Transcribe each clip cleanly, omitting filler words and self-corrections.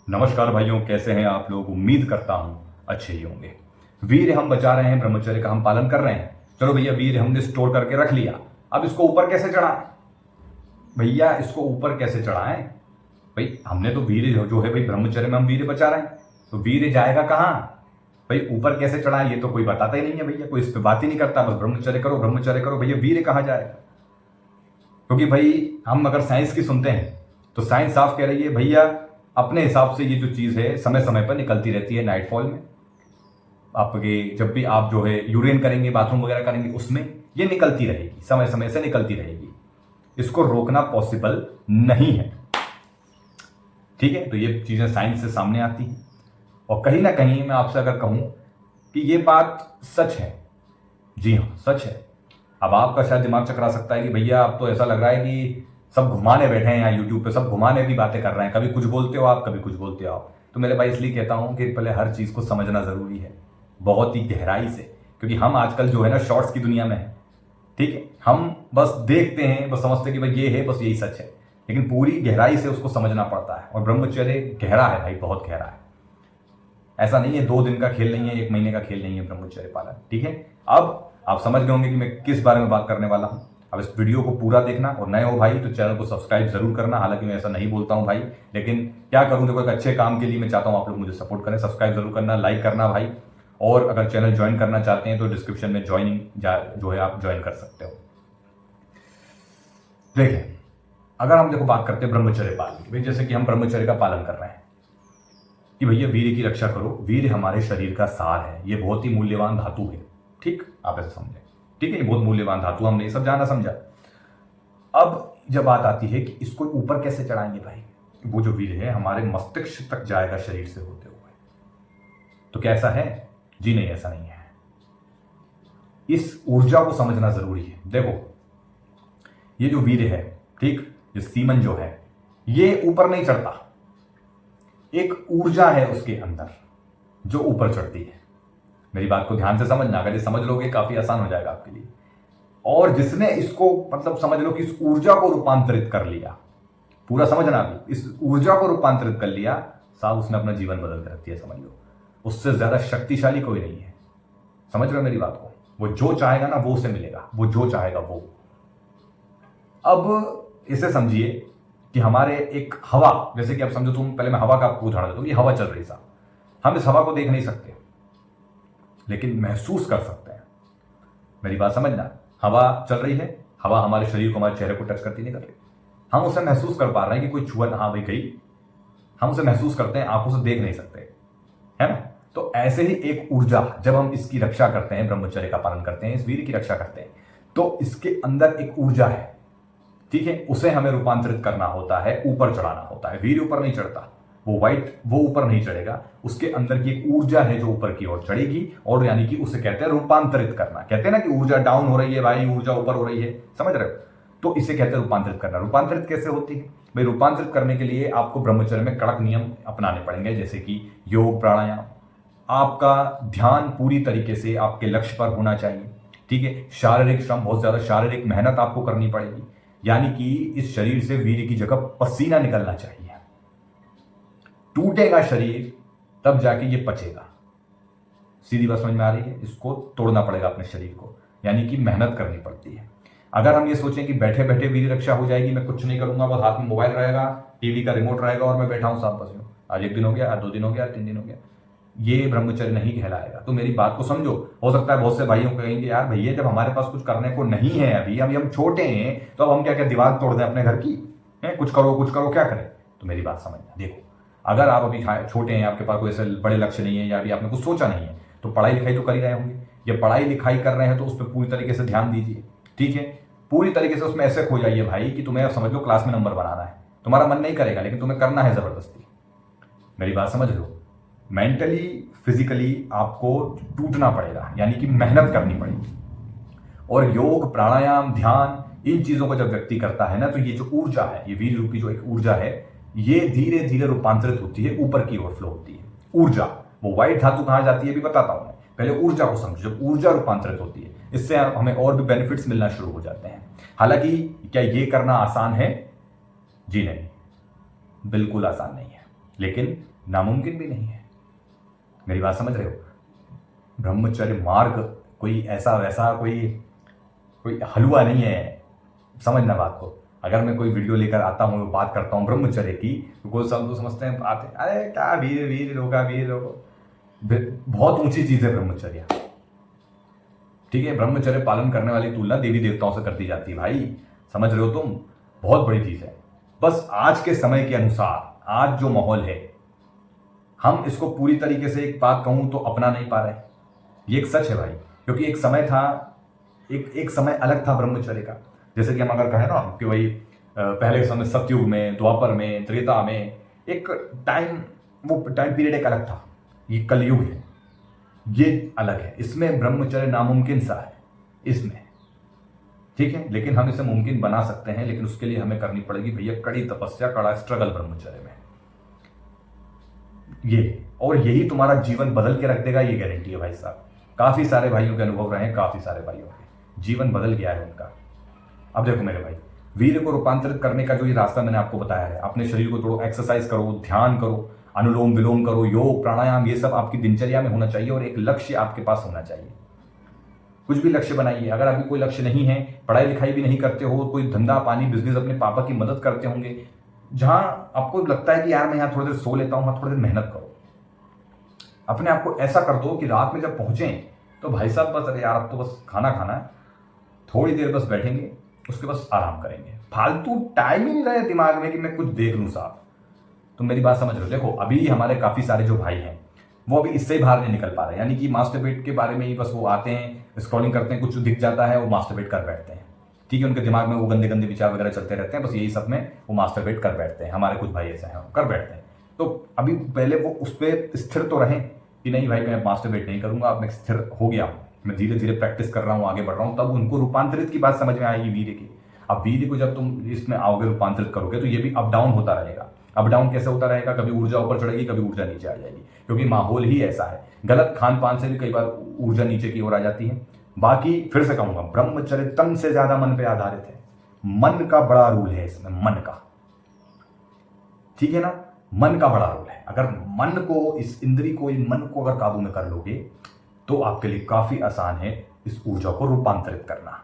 नमस्कार भाइयों, कैसे हैं आप लोग। उम्मीद करता हूं अच्छे ही होंगे। वीर हम बचा रहे हैं, ब्रह्मचर्य का हम पालन कर रहे हैं। चलो भैया, वीर हमने स्टोर करके रख लिया, अब इसको ऊपर कैसे चढ़ाएं। भैया इसको ऊपर कैसे चढ़ाएं। भाई हमने तो वीर जो है भाई, ब्रह्मचर्य में हम वीर बचा रहे हैं, तो वीर जाएगा कहां। भाई ऊपर कैसे चढ़ाएं ये तो कोई बताता ही नहीं है भैया, कोई इस पर बात ही नहीं करता। बस ब्रह्मचर्य करो ब्रह्मचर्य करो, भैया वीर कहां जाएगा। क्योंकि भाई हम अगर साइंस की सुनते हैं तो साइंस साफ कह रही है भैया, अपने हिसाब से ये जो चीज़ है समय समय पर निकलती रहती है। नाइटफॉल में आपके जब भी आप जो है यूरिन करेंगे, बाथरूम वगैरह करेंगे, उसमें ये निकलती रहेगी, समय समय से निकलती रहेगी। इसको रोकना पॉसिबल नहीं है। ठीक है, तो ये चीज़ें साइंस से सामने आती हैं। और कहीं ना कहीं मैं आपसे अगर कहूं कि ये बात सच है, जी हाँ सच है। अब आपका शायद दिमाग चकरा सकता है कि भैया अब तो ऐसा लग रहा है कि सब घुमाने बैठे हैं यहाँ यूट्यूब पे, सब घुमाने की बातें कर रहे हैं, कभी कुछ बोलते हो आप, कभी कुछ बोलते हो आप। तो मेरे भाई इसलिए कहता हूँ कि पहले हर चीज़ को समझना ज़रूरी है, बहुत ही गहराई से। क्योंकि हम आजकल जो है ना शॉर्ट्स की दुनिया में है। ठीक है, हम बस देखते हैं, बस समझते हैं कि भाई ये है, बस यही सच है। लेकिन पूरी गहराई से उसको समझना पड़ता है। और ब्रह्मचर्य गहरा है भाई, बहुत गहरा है। ऐसा नहीं है, 2 दिन का खेल नहीं है, 1 महीने का खेल नहीं है ब्रह्मचर्य पालन। ठीक है, अब आप समझ गए होंगे कि मैं किस बारे में बात करने वाला हूं। अब इस वीडियो को पूरा देखना, और नए हो भाई तो चैनल को सब्सक्राइब जरूर करना। हालांकि मैं ऐसा नहीं बोलता हूं भाई, लेकिन क्या करूं, देखो एक अच्छे काम के लिए मैं चाहता हूं आप लोग मुझे सपोर्ट करें। सब्सक्राइब जरूर करना, लाइक करना भाई। और अगर चैनल ज्वाइन करना चाहते हैं तो डिस्क्रिप्शन में ज्वाइनिंग जो है आप ज्वाइन कर सकते हो। देखिए, अगर हम देखो बात करते हैं ब्रह्मचर्य पालन की, भाई जैसे कि हम ब्रह्मचर्य का पालन कर रहे हैं कि भैया वीर की रक्षा करो। वीर हमारे शरीर का सार है, ये बहुत ही मूल्यवान धातु है। ठीक, आप ऐसे समझे। ठीक है, ये बहुत मूल्यवान धातु, हमने ये सब जाना समझा। अब जब बात आती है कि इसको ऊपर कैसे चढ़ाएंगे भाई, वो जो वीर है हमारे मस्तिष्क तक जाएगा शरीर से होते हुए। तो क्या ऐसा है? जी नहीं, ऐसा नहीं है। इस ऊर्जा को समझना जरूरी है। देखो, ये जो वीर है, ठीक, ये सीमन जो है, ये ऊपर नहीं चढ़ता। एक ऊर्जा है उसके अंदर जो ऊपर चढ़ती है। मेरी बात को ध्यान से समझना, अगर ये समझ लोगे काफी आसान हो जाएगा आपके लिए। और जिसने इसको मतलब समझ लो कि इस ऊर्जा को रूपांतरित कर लिया, पूरा समझना भी, इस ऊर्जा को रूपांतरित कर लिया, साहब उसने अपना जीवन बदल कर रख दिया, समझ लो। उससे ज्यादा शक्तिशाली कोई नहीं है। समझ रहे हो मेरी बात को। वो जो चाहेगा ना वो उसे मिलेगा, वो जो चाहेगा वो। अब इसे समझिए कि हमारे एक हवा, जैसे कि आप समझो, तुम पहले मैं हवा का आपको उदाहरण देता हूं कि हवा चल रही साहब, हम इस हवा को देख नहीं सकते लेकिन महसूस कर सकते हैं। मेरी बात समझना, हवा चल रही है, हवा हमारे शरीर को, हमारे चेहरे को टच करती नहीं कर रही, हम उसे महसूस कर पा रहे हैं कि कोई छुआ, हाँ भाई गई, हम उसे महसूस करते हैं, आंखों से देख नहीं सकते, है ना। तो ऐसे ही एक ऊर्जा, जब हम इसकी रक्षा करते हैं, ब्रह्मचर्य का पालन करते हैं, इस वीर की रक्षा करते हैं, तो इसके अंदर एक ऊर्जा है। ठीक है, उसे हमें रूपांतरित करना होता है, ऊपर चढ़ाना होता है। वीर ऊपर नहीं चढ़ता, वो ऊपर नहीं चढ़ेगा। उसके अंदर की एक ऊर्जा है जो ऊपर की ओर चढ़ेगी, और यानी कि उसे कहते हैं रूपांतरित करना। कहते हैं ना कि ऊर्जा डाउन हो रही है भाई, ऊर्जा ऊपर हो रही है, समझ रहे हो। तो इसे कहते हैं रूपांतरित करना। रूपांतरित कैसे होती है भाई? रूपांतरित करने के लिए आपको ब्रह्मचर्य में कड़क नियम अपनाने पड़ेंगे, जैसे कि योग, प्राणायाम। आपका ध्यान पूरी तरीके से आपके लक्ष्य पर होना चाहिए। ठीक है, शारीरिक श्रम, बहुत ज्यादा शारीरिक मेहनत आपको करनी पड़ेगी। यानी कि इस शरीर से वीर की जगह पसीना निकलना चाहिए। टूटेगा शरीर तब जाके ये पचेगा। सीधी बात समझ में आ रही है? इसको तोड़ना पड़ेगा अपने शरीर को, यानी कि मेहनत करनी पड़ती है। अगर हम ये सोचें कि बैठे बैठे वीर रक्षा हो जाएगी, मैं कुछ नहीं करूंगा, बस हाथ में मोबाइल रहेगा, टीवी का रिमोट रहेगा और मैं बैठा हूं साहब, बस आज 1 दिन हो गया, आज 2 दिन हो गया, 3 दिन हो गया, ये ब्रह्मचर्य नहीं कहलाएगा। तो मेरी बात को समझो। हो सकता है बहुत से भाइयों कहेंगे, यार भैया जब हमारे पास कुछ करने को नहीं है, अभी हम छोटे हैं, तो अब हम क्या क्या दीवार तोड़ दें अपने घर की? कुछ करो, क्या करें? तो मेरी बात समझना, देखो, अगर आप अभी छोटे हैं, आपके पास कोई ऐसे बड़े लक्ष्य नहीं है, या अभी आपने कुछ सोचा नहीं है, तो पढ़ाई लिखाई तो कर ही रहे होंगे। या पढ़ाई लिखाई कर रहे हैं तो उस पर पूरी तरीके से ध्यान दीजिए। ठीक है, पूरी तरीके से उसमें ऐसे खो जाइए भाई कि तुम्हें समझ लो क्लास में नंबर बनाना है। तुम्हारा मन नहीं करेगा लेकिन तुम्हें करना है जबरदस्ती। मेरी बात समझ लो। मेंटली, फिजिकली आपको टूटना पड़ेगा, यानी कि मेहनत करनी पड़ेगी। और योग, प्राणायाम, ध्यान, इन चीजों को जब व्यक्ति करता है ना, तो ये जो ऊर्जा है, ये वीर रूपी जो एक ऊर्जा है, ये धीरे धीरे रूपांतरित होती है, ऊपर की ओर फ्लो होती है। ऊर्जा, वो व्हाइट धातु कहां जाती है भी बताता हूं मैं, पहले ऊर्जा को समझो। जब ऊर्जा रूपांतरित होती है, इससे हमें और भी बेनिफिट्स मिलना शुरू हो जाते हैं। हालांकि क्या ये करना आसान है? जी नहीं, बिल्कुल आसान नहीं है। लेकिन नामुमकिन भी नहीं है। मेरी बात समझ रहे हो? ब्रह्मचर्य मार्ग कोई ऐसा वैसा कोई हलवा नहीं है। समझना बात को। अगर मैं कोई वीडियो लेकर आता हूँ, बात करता हूँ ब्रह्मचर्य की, तो कोई सब तो समझते हैं, आते अरे क्या वीर वीर रोगा वीर रोगो। बहुत ऊंची चीज है ब्रह्मचर्य। ठीक है, ब्रह्मचर्य पालन करने वाली तुलना देवी देवताओं से कर दी जाती है भाई। समझ रहे हो तुम? बहुत बड़ी चीज है। बस आज के समय के अनुसार, आज जो माहौल है, हम इसको पूरी तरीके से, एक बात कहूं तो, अपना नहीं पा रहे। ये एक सच है भाई। क्योंकि एक समय था, एक समय अलग था ब्रह्मचर्य का। जैसे कि हम अगर कहें ना कि भाई पहले के समय सतयुग में, द्वापर में, त्रेता में, एक टाइम, वो टाइम पीरियड एक अलग था। ये कलयुग है, ये अलग है। इसमें ब्रह्मचर्य नामुमकिन सा है इसमें। ठीक है, लेकिन हम इसे मुमकिन बना सकते हैं। लेकिन उसके लिए हमें करनी पड़ेगी भैया कड़ी तपस्या, कड़ा स्ट्रगल ब्रह्मचर्य में। ये, और यही तुम्हारा जीवन बदल के रख देगा, ये गारंटी है भाई साहब। काफी सारे भाइयों के अनुभव रहे हैं, काफी सारे भाइयों के जीवन बदल गया है उनका। अब देखो मेरे भाई, वीर को रूपांतरित करने का जो ये रास्ता मैंने आपको बताया है, अपने शरीर को थोड़ा एक्सरसाइज करो, ध्यान करो, अनुलोम विलोम करो, योग प्राणायाम, ये सब आपकी दिनचर्या में होना चाहिए। और एक लक्ष्य आपके पास होना चाहिए। कुछ भी लक्ष्य बनाइए। अगर अभी कोई लक्ष्य नहीं है, पढ़ाई लिखाई भी नहीं करते हो, कोई धंधा पानी बिजनेस, अपने पापा की मदद करते होंगे, जहां आपको लगता है कि यार मैं यहाँ थोड़ी देर सो लेता हूँ, थोड़ी देर मेहनत करो। अपने आप को ऐसा कर दो कि रात में जब पहुंचे तो भाई साहब बस, अरे यार अब तो बस खाना खाना है, थोड़ी देर बस बैठेंगे, उसके बस आराम करेंगे। फालतू टाइम ही नहीं रहे दिमाग में कि मैं कुछ देख लूँ साहब। तो मेरी बात समझ रहे हो? देखो अभी हमारे काफी सारे जो भाई हैं, वो अभी इससे ही बाहर नहीं निकल पा रहे। यानी कि मास्टरबेट के बारे में ही बस वो आते हैं, स्क्रॉलिंग करते हैं, कुछ दिख जाता है, वो मास्टरबेट कर बैठते हैं। ठीक है, उनके दिमाग में वो गंदे गंदे विचार वगैरह चलते रहते हैं, बस यही सब में वो मास्टरबेट कर बैठते हैं। हमारे कुछ भाई ऐसे हैं, कर बैठते हैं। तो अभी पहले वो उस पर स्थिर तो रहें कि नहीं भाई मैं मास्टरबेट नहीं करूंगा, अब मैं स्थिर हो गया हूँ, मैं धीरे धीरे प्रैक्टिस कर रहा हूँ, आगे बढ़ रहा हूँ। तब उनको रूपांतरित की बात समझ में आएगी वीर्य की। अब वीर्य को जब तुम इसमें आओगे, रूपांतरित करोगे, तो ये भी अप डाउन होता रहेगा। अप डाउन कैसे होता रहेगा? कभी ऊर्जा ऊपर चढ़ेगी, कभी ऊर्जा नीचे आ जाएगी, क्योंकि माहौल ही ऐसा है। गलत खान पान से भी कई बार ऊर्जा नीचे की ओर आ जाती है। बाकी फिर से कहूंगा, ब्रह्मचर्य तन से ज्यादा मन पे आधारित है। मन का बड़ा रूल है इसमें, मन का। ठीक है ना? मन का बड़ा रोल है। अगर मन को, इस इंद्री को, इन मन को अगर काबू में कर लोगे, तो आपके लिए काफी आसान है इस ऊर्जा को रूपांतरित करना।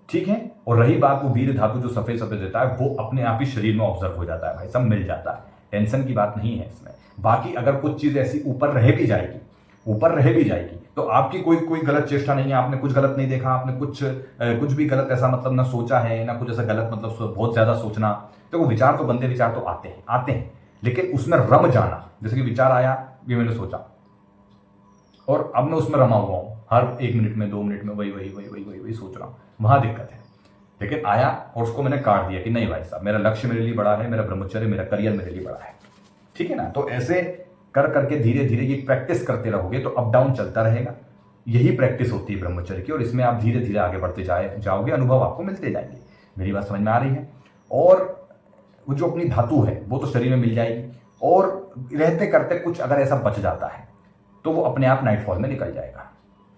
ठीक है? और रही बात वो वीर धातु जो सफेद सफेद देता है, वो अपने आप ही शरीर में ऑब्जर्व हो जाता है भाई, सब मिल जाता है। टेंशन की बात नहीं है इसमें। बाकी अगर कुछ चीज ऐसी ऊपर रह भी जाएगी, तो आपकी कोई गलत चेष्टा नहीं है, आपने कुछ गलत नहीं देखा, आपने कुछ भी गलत ऐसा मतलब ना सोचा है, ना कुछ ऐसा गलत मतलब बहुत ज्यादा सोचना। तो वो विचार तो, गंदे विचार तो आते हैं, लेकिन उसमें रम जाना। जैसे कि विचार आया, ये मैंने सोचा और अब मैं उसमें रमा हुआ हूं, हर 1 मिनट में 2 मिनट में वही सोच रहा हूं, वहां दिक्कत है। लेकिन आया और उसको मैंने काट दिया कि नहीं भाई साहब, मेरा लक्ष्य मेरे लिए बड़ा है, मेरा ब्रह्मचर्य, मेरा करियर मेरे लिए बड़ा है। ठीक है ना? तो ऐसे कर करके धीरे धीरे ये प्रैक्टिस करते रहोगे तो अप डाउन चलता रहेगा। यही प्रैक्टिस होती है ब्रह्मचर्य की, और इसमें आप धीरे धीरे आगे बढ़ते जाओगे, अनुभव आपको मिलते जाएंगे। मेरी बात समझ में आ रही है? और वो जो अपनी धातु है वो तो शरीर में मिल जाएगी, और रहते करते कुछ अगर ऐसा बच जाता है तो वो अपने आप नाइटफॉल में निकल जाएगा।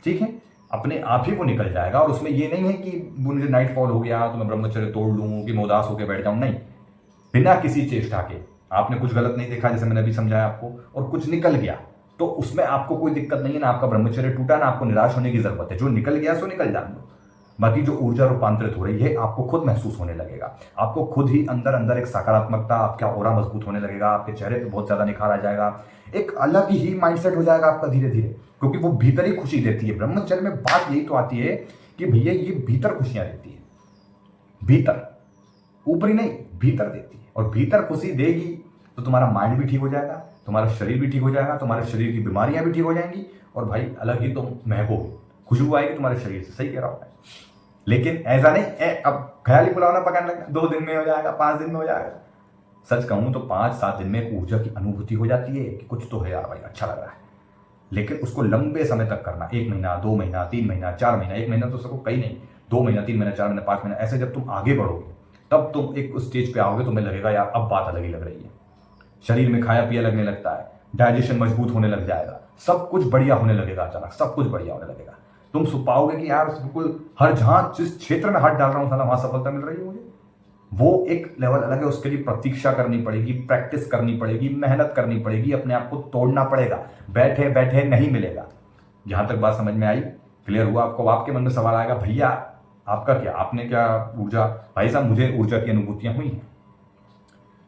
ठीक है? अपने आप ही वो निकल जाएगा। और उसमें ये नहीं है कि मुझे नाइटफॉल हो गया तो मैं ब्रह्मचर्य तोड़ लूँ, कि मैं उदास होकर बैठ जाऊँ। नहीं, बिना किसी चेष्टा के, आपने कुछ गलत नहीं देखा, जैसे मैंने अभी समझाया आपको, और कुछ निकल गया, तो उसमें आपको कोई दिक्कत नहीं है, ना आपका ब्रह्मचर्य टूटा, ना आपको निराश होने की जरूरत है। जो निकल गया सो निकल जाने दो। बाकी जो ऊर्जा रूपांतरित हो रही है, आपको खुद महसूस होने लगेगा। आपको खुद ही अंदर अंदर एक सकारात्मकता, आपका ऑरा मजबूत होने लगेगा, आपके चेहरे पे बहुत ज्यादा निखार आ जाएगा, एक अलग ही माइंडसेट हो जाएगा आपका धीरे धीरे, क्योंकि वो भीतर ही खुशी देती है। ब्रह्मचर्य में बात यही तो आती है कि भैया ये भीतर खुशियां देती है, भीतर, ऊपरी नहीं, भीतर देती है। और भीतर खुशी देगी तो तुम्हारा माइंड भी ठीक हो जाएगा, तुम्हारा शरीर भी ठीक हो जाएगा, तुम्हारे शरीर की बीमारियां भी ठीक हो जाएंगी, और भाई अलग ही तुम महकोगे, खुशबू आएगी तुम्हारे शरीर से। सही कह रहा हूं मैं? लेकिन ऐसा नहीं अब ख्याली पुलाव पकाने लगा, 2 दिन में हो जाएगा, 5 दिन में हो जाएगा। सच कहूं तो 5-7 दिन में एक ऊर्जा की अनुभूति हो जाती है कि कुछ तो है यार भाई, अच्छा लग रहा है। लेकिन उसको लंबे समय तक करना, 1 महीना, 2 महीना, 3 महीना, 4 महीना, 1 महीना तो सबको कहीं नहीं, 2 महीना, 3 महीना, 4 महीना, 5 महीना, ऐसे जब तुम आगे बढ़ोगे तब तुम एक स्टेज पे आओगे, तुम्हें लगेगा यार अब बात अलग ही लग रही है। शरीर में खाया पिया लगने लगता है, डाइजेशन मजबूत होने लग जाएगा, सब कुछ बढ़िया होने लगेगा, अचानक सब कुछ बढ़िया होने लगेगा। तुम पाओगे कि यार बिल्कुल हर जहां जिस क्षेत्र में हाथ डाल रहा हूं साला वहां सफलता मिल रही है मुझे। वो एक लेवल अलग है, उसके लिए प्रतीक्षा करनी पड़ेगी, प्रैक्टिस करनी पड़ेगी, मेहनत करनी पड़ेगी, अपने आप को तोड़ना पड़ेगा, बैठे बैठे नहीं मिलेगा। यहां तक बात समझ में आई? क्लियर हुआ आपको? आपके मन में सवाल आएगा, भैया आपका क्या, आपने क्या ऊर्जा? भाई साहब मुझे ऊर्जा की अनुभूतियां हुई हैं,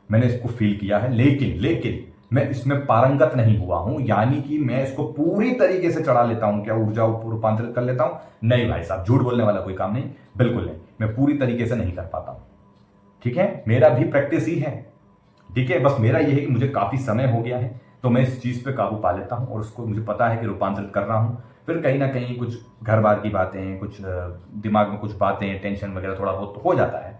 मैंने इसको फील किया है, लेकिन लेकिन मैं इसमें पारंगत नहीं हुआ हूं, यानी कि मैं इसको पूरी तरीके से चढ़ा लेता हूं, क्या ऊर्जा रूपांतरित कर लेता हूं? नहीं भाई साहब, झूठ बोलने वाला कोई काम नहीं, बिल्कुल नहीं, मैं पूरी तरीके से नहीं कर पाता हूं। ठीक है, मेरा भी प्रैक्टिस ही है। ठीक है, बस मेरा ये है कि मुझे काफी समय हो गया है, तो मैं इस चीज पे काबू पा लेता हूं और उसको मुझे पता है कि रूपांतरित कर रहा हूं। फिर कहीं ना कहीं कुछ घर बार की बातें, कुछ दिमाग में कुछ बातें, टेंशन वगैरह थोड़ा बहुत हो जाता है,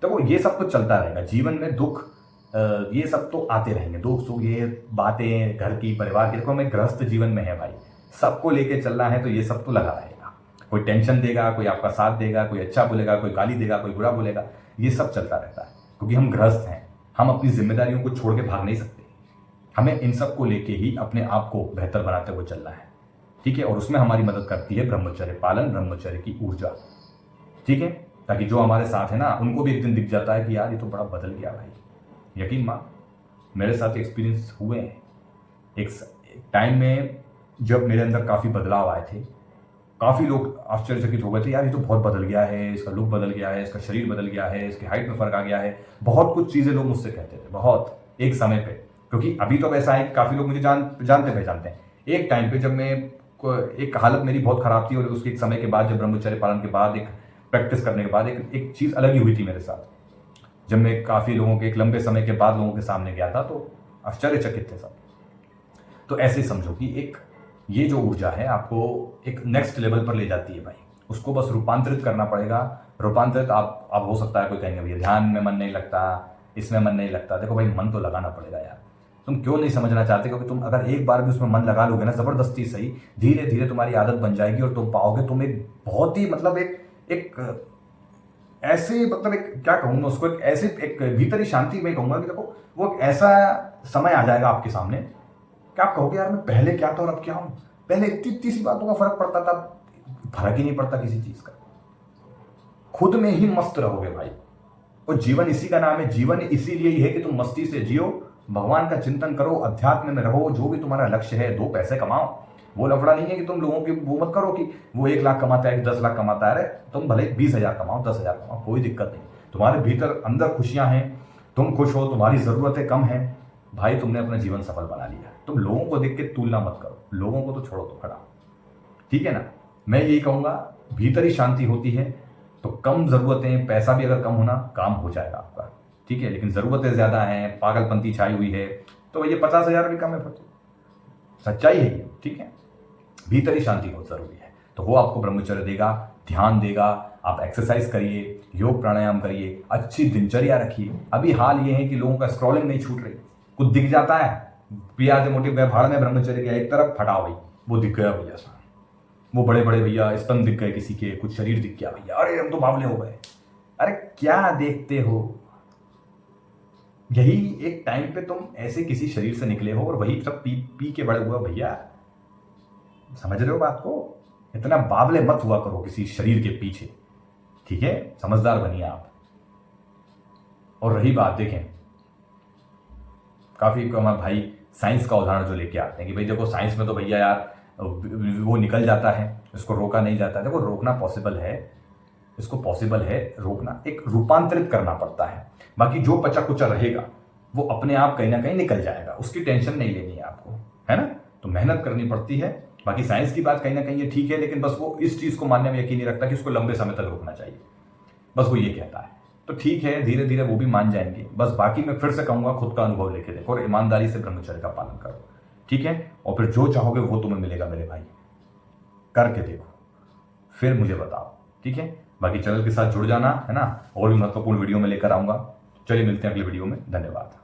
तो वो ये सब तो चलता रहेगा जीवन में। दुख ये सब तो आते रहेंगे, दुख सुख, ये बातें घर की, परिवार की। देखो हमें गृहस्थ जीवन में है भाई, सबको लेके चलना है, तो ये सब तो लगा रहेगा। कोई टेंशन देगा, कोई आपका साथ देगा, कोई अच्छा बोलेगा, कोई गाली देगा, कोई बुरा बोलेगा, ये सब चलता रहता है, क्योंकि हम गृहस्थ हैं। हम अपनी जिम्मेदारियों को छोड़ के भाग नहीं सकते, हमें इन सब को लेके ही अपने आप को बेहतर बनाते हुए चलना है। ठीक है, और उसमें हमारी मदद करती है ब्रह्मचर्य पालन, ब्रह्मचर्य की ऊर्जा। ठीक है, ताकि जो हमारे साथ है ना, उनको भी एक दिन दिख जाता है कि यार ये तो बड़ा बदल गया भाई। यकीन मान, मेरे साथ एक्सपीरियंस हुए हैं। एक टाइम में जब मेरे अंदर काफ़ी बदलाव आए थे, काफ़ी लोग आश्चर्यचकित हो गए थे, यार ये तो बहुत बदल गया है, इसका लुक बदल गया है, इसका शरीर बदल गया है, इसकी हाइट में फ़र्क आ गया है। बहुत कुछ चीज़ें लोग मुझसे कहते थे, बहुत, एक समय पे। क्योंकि अभी तो वैसा है कि काफ़ी लोग मुझे जानते पहचानते हैं। एक टाइम पे जब मैं एक हालत मेरी बहुत ख़राब थी, और उसके एक समय के बाद, जब ब्रह्मचर्य पालन के बाद, एक प्रैक्टिस करने के बाद, एक चीज़ अलग ही हुई थी मेरे साथ। जब मैं काफ़ी लोगों के, एक लंबे समय के बाद लोगों के सामने गया था, तो आश्चर्यचकित थे सब। तो ऐसे समझो कि एक ये जो ऊर्जा है आपको एक नेक्स्ट लेवल पर ले जाती है भाई, उसको बस रूपांतरित करना पड़ेगा। रूपांतरित आप हो सकता है कोई कहेंगे भैया ध्यान में मन नहीं लगता, इसमें मन नहीं लगता। देखो भाई, मन तो लगाना पड़ेगा यार। तुम क्यों नहीं समझना चाहते? क्योंकि तुम अगर एक बार भी उसमें मन लगा लोगे ना, जबरदस्ती सही, धीरे धीरे तुम्हारी आदत बन जाएगी, और तुम पाओगे तुम एक बहुत ही मतलब एक ऐसे, मतलब एक क्या कहूँ उसको, एक ऐसे एक भीतरी शांति में कहूँगा कि देखो वो एक ऐसा समय आ जाएगा आपके सामने कि आप कहोगे यार मैं पहले क्या था और अब क्या हूँ। पहले इतनी इतनी सी बातों का फर्क पड़ता था, फर्क ही नहीं पड़ता किसी चीज का। खुद में ही मस्त रहोगे भाई, और जीवन इसी का नाम है। जीवन इसीलिए ही है कि तुम मस्ती से जियो, भगवान का चिंतन करो, अध्यात्म में रहो, जो भी तुम्हारा लक्ष्य है, 2 पैसे कमाओ। वो लफड़ा नहीं है कि तुम लोगों की वो मत करो कि वो 1 लाख कमाता है, 10 लाख कमाता है। अरे तुम भले 20,000 कमाओ, 10,000 कमाओ, कोई दिक्कत नहीं। तुम्हारे भीतर अंदर खुशियां हैं, तुम खुश हो, तुम्हारी जरूरतें कम हैं, भाई तुमने अपना जीवन सफल बना लिया। तुम लोगों को देख के तुलना मत करो, लोगों को तो छोड़ो, तो खड़ा। ठीक है ना? मैं यही कहूंगा, भीतर ही शांति होती है, तो कम जरूरतें, पैसा भी अगर कम होना, काम हो जाएगा आपका। ठीक है, लेकिन जरूरतें ज्यादा हैं, पागलपंती छाई हुई है, तो ये 50,000 भी कम है। सच्चाई है ये। ठीक है, भीतर ही शांति बहुत जरूरी है, तो वो आपको ब्रह्मचर्य देगा, ध्यान देगा। आप एक्सरसाइज करिए, योग प्राणायाम करिए, अच्छी दिनचर्या रखिए। अभी हाल ये है कि लोगों का स्क्रॉलिंग नहीं छूट रही, कुछ दिख जाता है, प्याज मोटी भाड़ में ब्रह्मचर्य गया एक तरफ, फटा भाई, वो दिख गया भैया, वो बड़े बड़े भैया स्तंभ दिख गए किसी के, कुछ शरीर दिख गया भैया, अरे हम तो बावले हो गए। अरे क्या देखते हो? यही एक टाइम पे तुम ऐसे किसी शरीर से निकले हो, और वही सब पी पी के बड़े हुआ भैया। समझ रहे हो बात को? इतना बावले मत हुआ करो किसी शरीर के पीछे। ठीक है, समझदार बनिए आप। और रही बात, देखें, काफी हमारे भाई साइंस का उदाहरण जो लेके आते हैं कि भाई देखो साइंस में तो भैया यार वो निकल जाता है, इसको रोका नहीं जाता। देखो रोकना पॉसिबल है, इसको पॉसिबल है रोकना, एक रूपांतरित करना पड़ता है। बाकी जो बचा कुचा रहेगा वो अपने आप कहीं ना कहीं निकल जाएगा, उसकी टेंशन नहीं लेनी है आपको, है ना? तो मेहनत करनी पड़ती है। बाकी साइंस की बात कहीं ना कहीं ये ठीक है, लेकिन बस वो इस चीज को मानने में यकीन नहीं रखता कि उसको लंबे समय तक रोकना चाहिए, बस वो ये कहता है। तो ठीक है, धीरे धीरे वो भी मान जाएंगे। बस बाकी मैं फिर से कहूंगा, खुद का अनुभव लेके देखो और ईमानदारी से ब्रह्मचर्य का पालन करो। ठीक है, और फिर जो चाहोगे वो तुम्हें मिलेगा मेरे भाई, करके देखो, फिर मुझे बताओ। ठीक है, बाकी चैनल के साथ जुड़ जाना, है ना? और भी महत्वपूर्ण वीडियो में लेकर आऊंगा। चलिए मिलते हैं अगले वीडियो में, धन्यवाद।